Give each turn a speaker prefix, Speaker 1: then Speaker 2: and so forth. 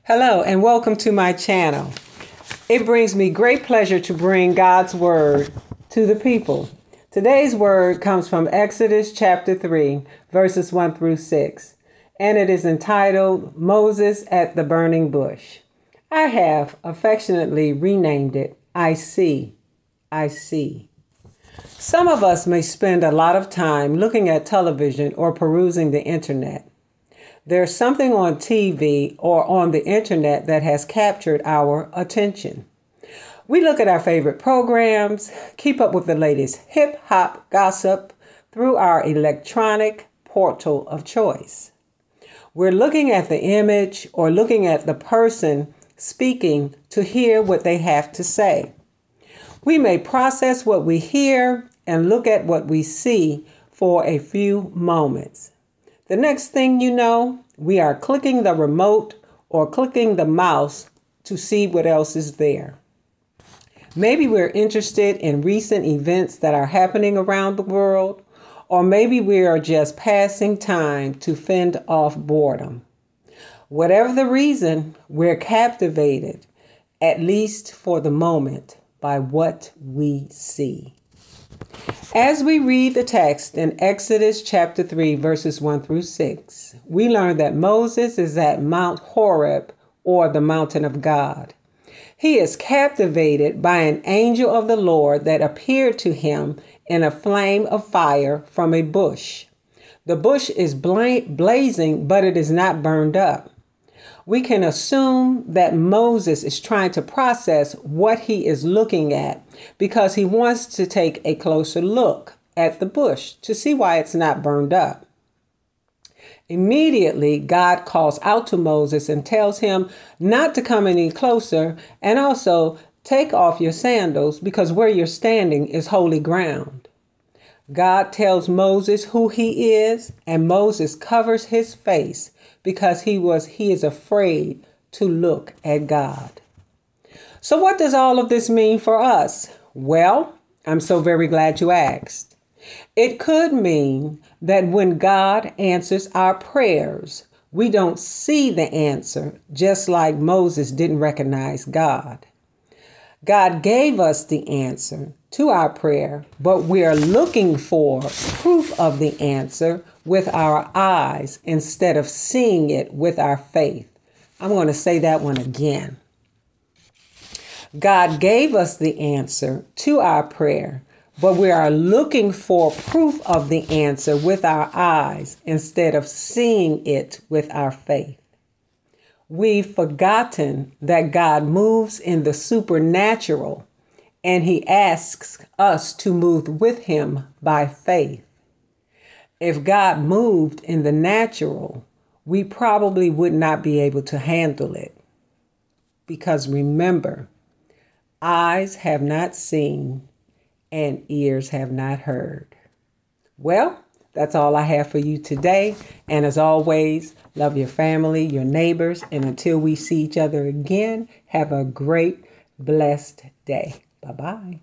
Speaker 1: Hello and welcome to my channel. It brings me great pleasure to bring God's word to the people. Today's word comes from Exodus chapter 3, verses 1 through 6, and it is entitled Moses at the Burning Bush. I have affectionately renamed it, I See, I See. Some of us may spend a lot of time looking at television or perusing the internet. There's something on TV or on the internet that has captured our attention. We look at our favorite programs, keep up with the latest hip-hop gossip through our electronic portal of choice. We're looking at the image or looking at the person speaking to hear what they have to say. We may process what we hear and look at what we see for a few moments. The next thing you know, we are clicking the remote or clicking the mouse to see what else is there. Maybe we're interested in recent events that are happening around the world, or maybe we are just passing time to fend off boredom. Whatever the reason, we're captivated, at least for the moment, by what we see. As we read the text in Exodus chapter 3, verses 1 through 6, we learn that Moses is at Mount Horeb, or the mountain of God. He is captivated by an angel of the Lord that appeared to him in a flame of fire from a bush. The bush is blazing, but it is not burned up. We can assume that Moses is trying to process what he is looking at because he wants to take a closer look at the bush to see why it's not burned up. Immediately, God calls out to Moses and tells him not to come any closer, and also take off your sandals because where you're standing is holy ground. God tells Moses who he is, and Moses covers his face because he is afraid to look at God. So what does all of this mean for us? Well, I'm so very glad you asked. It could mean that when God answers our prayers, we don't see the answer, just like Moses didn't recognize God. God gave us the answer to our prayer, but we are looking for proof of the answer with our eyes instead of seeing it with our faith. I'm going to say that one again. God gave us the answer to our prayer, but we are looking for proof of the answer with our eyes instead of seeing it with our faith. We've forgotten that God moves in the supernatural, and he asks us to move with him by faith. If God moved in the natural, we probably would not be able to handle it. Because remember, eyes have not seen and ears have not heard. Well, that's all I have for you today. And as always, love your family, your neighbors, and until we see each other again, have a great, blessed day. Bye-bye.